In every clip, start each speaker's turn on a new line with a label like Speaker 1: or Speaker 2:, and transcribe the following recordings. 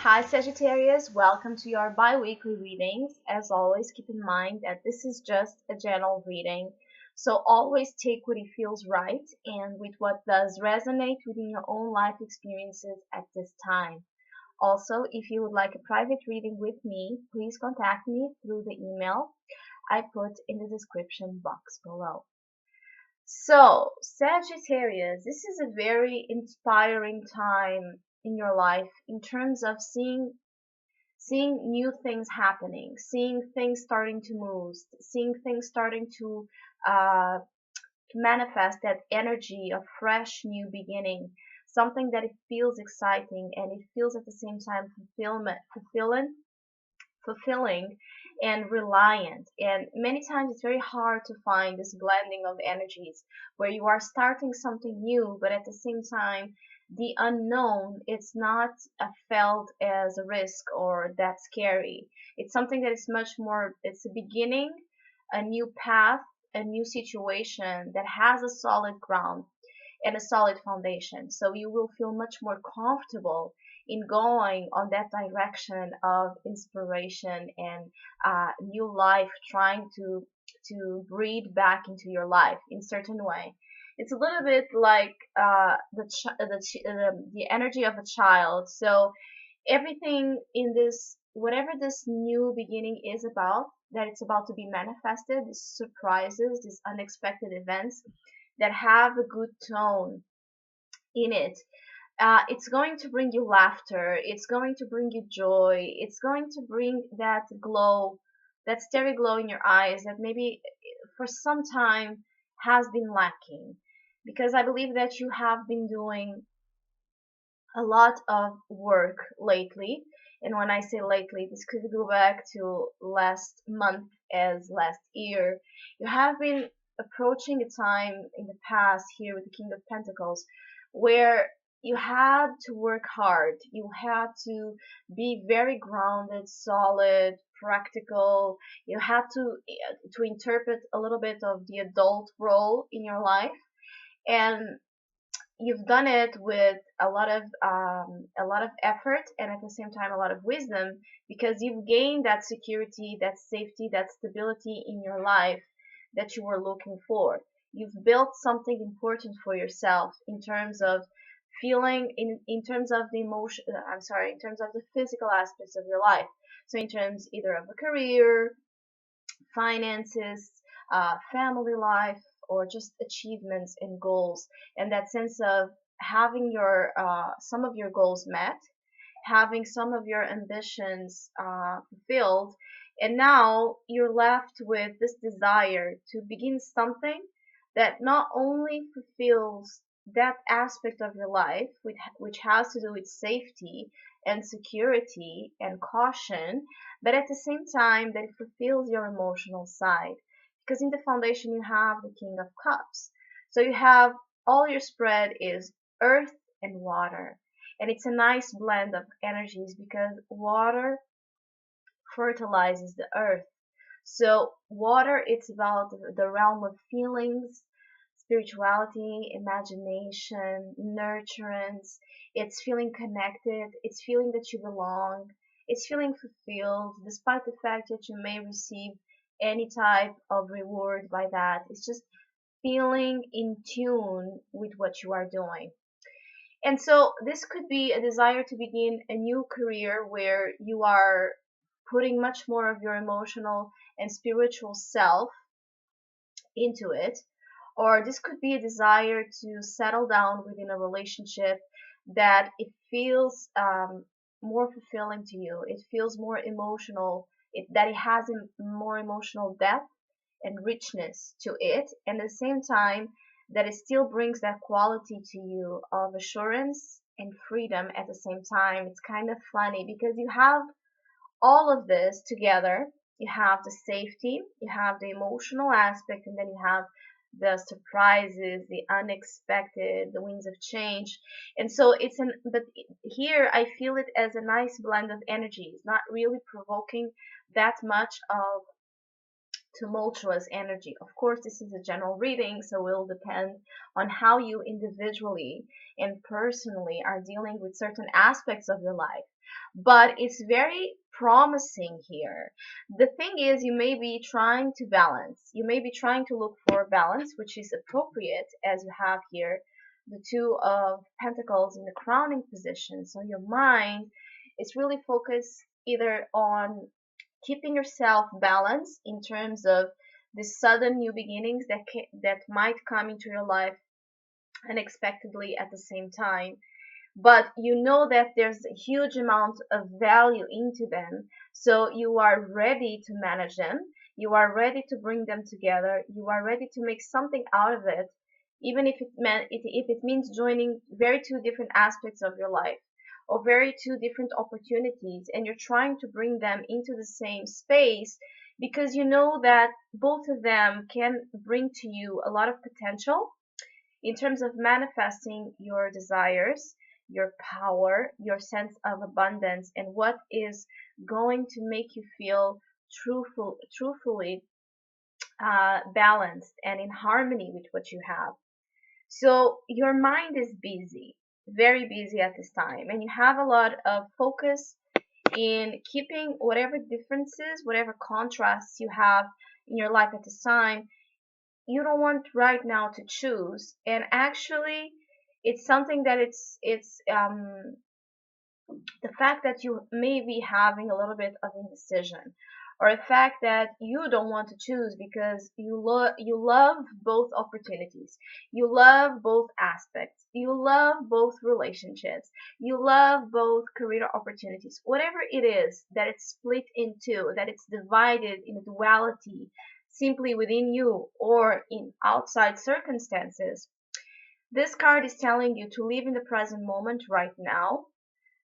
Speaker 1: Hi Sagittarius, welcome to your bi-weekly readings. As always, keep in mind that this is just a general reading, so always take what it feels right and with what does resonate within your own life experiences at this time. Also, if you would like a private reading with me, please contact me through the email I put in the description box below. So, Sagittarius, this is a very inspiring time in your life in terms of seeing new things happening, seeing things starting to move, seeing things starting to uh, manifest that energy of fresh new beginning, something that it feels exciting and it feels at the same time fulfilling and reliant. And many times it's very hard to find this blending of energies where you are starting something new, but at the same time, the unknown, it's not felt as a risk or that scary. It's something that is much more, it's a beginning, a new path, a new situation that has a solid ground and a solid foundation. So you will feel much more comfortable in going on that direction of inspiration and new life, trying to breathe back into your life in certain way. It's a little bit like the energy of a child. So everything in this, whatever this new beginning is about, that it's about to be manifested, these surprises, these unexpected events that have a good tone in it. It's going to bring you laughter. It's going to bring you joy. It's going to bring that glow, that starry glow in your eyes that maybe for some time has been lacking. Because I believe that you have been doing a lot of work lately. And when I say lately, this could go back to last month as last year. You have been approaching a time in the past here with the King of Pentacles where you had to work hard. You had to be very grounded, solid, practical. You had to interpret a little bit of the adult role in your life. And you've done it with a lot of effort and at the same time a lot of wisdom because you've gained that security, that safety, that stability in your life that you were looking for. You've built something important for yourself in terms of feeling, in terms of the emotion, in terms of the physical aspects of your life. So in terms either of a career, finances, family life, or just achievements and goals, and that sense of having your some of your goals met, having some of your ambitions fulfilled, and now you're left with this desire to begin something that not only fulfills that aspect of your life, which has to do with safety and security and caution, but at the same time that it fulfills your emotional side. Because in the foundation you have the King of Cups. So you have all your spread is earth and water. And it's a nice blend of energies because water fertilizes the earth. So water, it's about the realm of feelings, spirituality, imagination, nurturance. It's feeling connected. It's feeling that you belong. It's feeling fulfilled, despite the fact that you may receive any type of reward by that. It's just feeling in tune with what you are doing. And so this could be a desire to begin a new career where you are putting much more of your emotional and spiritual self into it. Or this could be a desire to settle down within a relationship that it feels more fulfilling to you. It feels more emotional, that it has a more emotional depth and richness to it, and at the same time that it still brings that quality to you of assurance and freedom at the same time. It's kind of funny because you have all of this together. You have the safety, you have the emotional aspect, and then you have the surprises, the unexpected, the winds of change. And so but here I feel it as a nice blend of energies, not really provoking that much of tumultuous energy. Of course, this is a general reading, so it will depend on how you individually and personally are dealing with certain aspects of your life. but it's very promising here. The thing is, you may be trying to balance. You may be trying to look for balance, which is appropriate as you have here the two of pentacles in the crowning position. So your mind is really focused either on keeping yourself balanced in terms of the sudden new beginnings that might come into your life unexpectedly at the same time, but you know that there's a huge amount of value into them, so you are ready to manage them, you are ready to bring them together, you are ready to make something out of it, even if it means joining very two different aspects of your life or very two different opportunities, and you're trying to bring them into the same space because you know that both of them can bring to you a lot of potential in terms of manifesting your desires, your power, your sense of abundance, and what is going to make you feel truthfully balanced and in harmony with what you have. So your mind is busy, very busy at this time, and you have a lot of focus in keeping whatever differences, whatever contrasts you have in your life at this time. You don't want right now to choose, and actually it's something that it's the fact that you may be having a little bit of indecision, or the fact that you don't want to choose because you love both opportunities, you love both aspects, you love both relationships, you love both career opportunities, whatever it is that it's split into, that it's divided in a duality simply within you or in outside circumstances. This card is telling you to live in the present moment right now,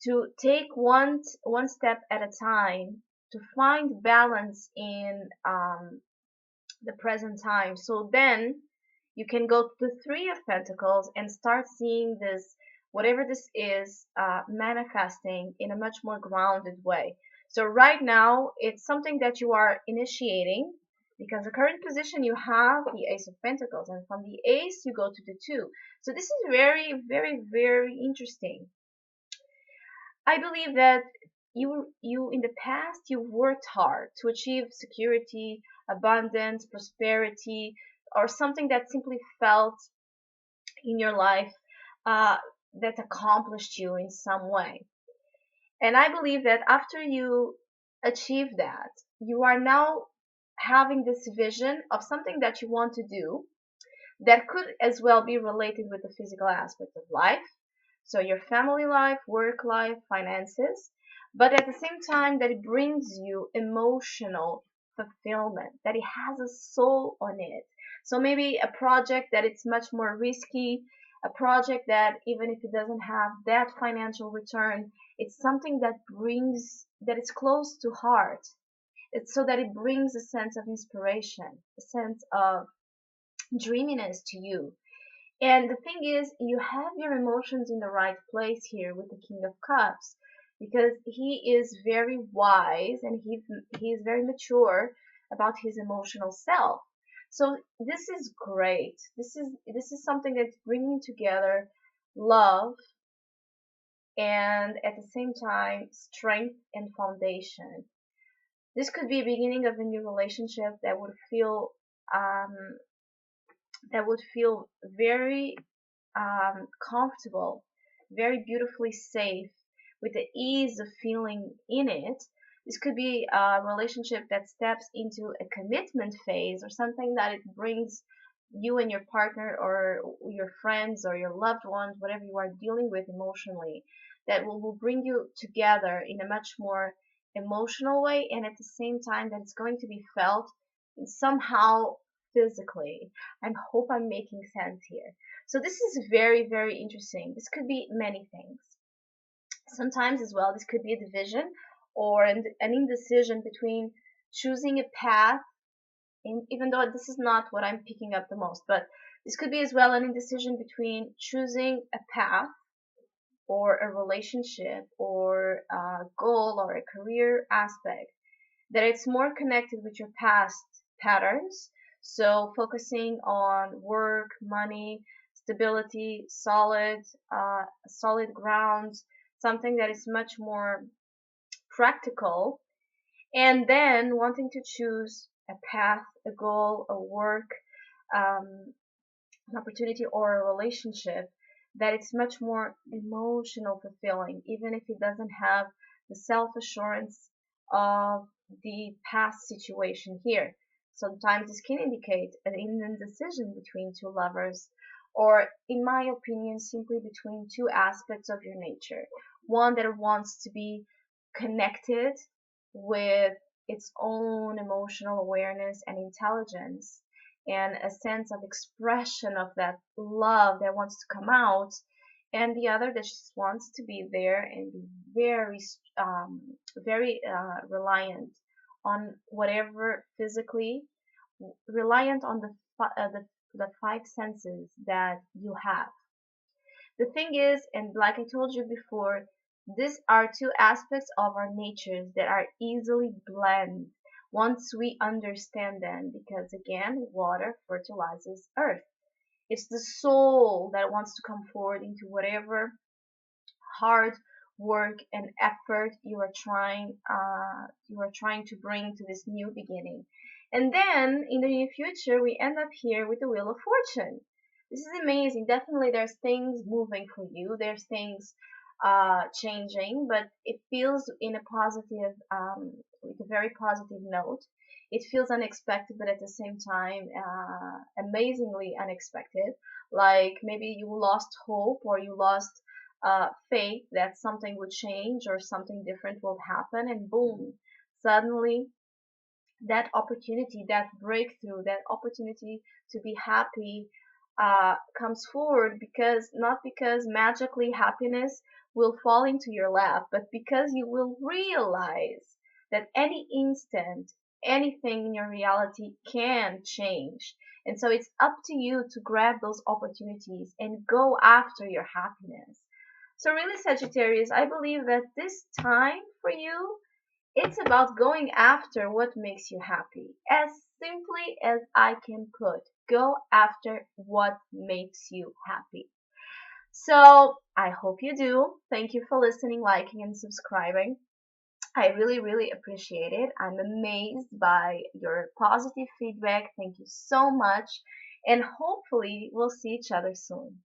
Speaker 1: to take one step at a time, to find balance in the present time. So then you can go to the Three of Pentacles and start seeing this, whatever this is, manifesting in a much more grounded way. So right now, it's something that you are initiating because the current position you have the Ace of Pentacles, and from the Ace you go to the Two. So this is very, very, very interesting. I believe that you in the past you've worked hard to achieve security, abundance, prosperity, or something that simply felt in your life uh, that accomplished you in some way. And I believe that after you achieve that, you are now having this vision of something that you want to do that could as well be related with the physical aspect of life. So your family life, work life, finances, but at the same time that it brings you emotional fulfillment, that it has a soul on it. So maybe a project that it's much more risky, a project that even if it doesn't have that financial return, it's something that brings, that is close to heart. It's so that it brings a sense of inspiration, a sense of dreaminess to you. And the thing is, you have your emotions in the right place here with the King of Cups, because he is very wise and he is very mature about his emotional self. So this is great. This is something that's bringing together love and at the same time strength and foundation. This could be a beginning of a new relationship um, that would feel very comfortable, very beautifully safe, with the ease of feeling in it. This could be a relationship that steps into a commitment phase, or something that it brings you and your partner or your friends or your loved ones, whatever you are dealing with emotionally, that will bring you together in a much more emotional way, and at the same time that it's going to be felt somehow physically. I hope I'm making sense here. So this is very, very interesting. This could be many things. Sometimes as well, this could be a division or an indecision between choosing a path, and even though this is not what I'm picking up the most, but this could be as well an indecision between choosing a path or a relationship or a goal or a career aspect that it's more connected with your past patterns. So focusing on work, money, stability, solid grounds, something that is much more practical, and then wanting to choose a path, a goal, a work, um, an opportunity, or a relationship that it's much more emotional fulfilling, even if it doesn't have the self assurance of the past situation here. Sometimes this can indicate an indecision between two lovers, or, in my opinion, simply between two aspects of your nature. One that wants to be connected with its own emotional awareness and intelligence, and a sense of expression of that love that wants to come out, and the other that just wants to be there and be very reliant on whatever physically, reliant on the five senses that you have. The thing is, and like I told you before, these are two aspects of our natures that are easily blend once we understand them, because again, water fertilizes earth. It's the soul that wants to come forward into whatever hard work and effort you are trying to bring to this new beginning. And then in the near future, we end up here with the Wheel of Fortune. This is amazing. Definitely, there's things moving for you. There's things changing, but it feels in a positive, with a very positive note. It feels unexpected, but at the same time, amazingly unexpected. Like maybe you lost hope, or you lost faith that something would change or something different will happen, and boom, suddenly that opportunity, that breakthrough, that opportunity to be happy comes forward, because not because magically happiness will fall into your lap, but because you will realize that any instant, anything in your reality can change. And so it's up to you to grab those opportunities and go after your happiness. So really, Sagittarius, I believe that this time for you, it's about going after what makes you happy. As simply as I can put, go after what makes you happy. So I hope you do. Thank you for listening, liking, and subscribing. I really, really appreciate it. I'm amazed by your positive feedback. Thank you so much. And hopefully, we'll see each other soon.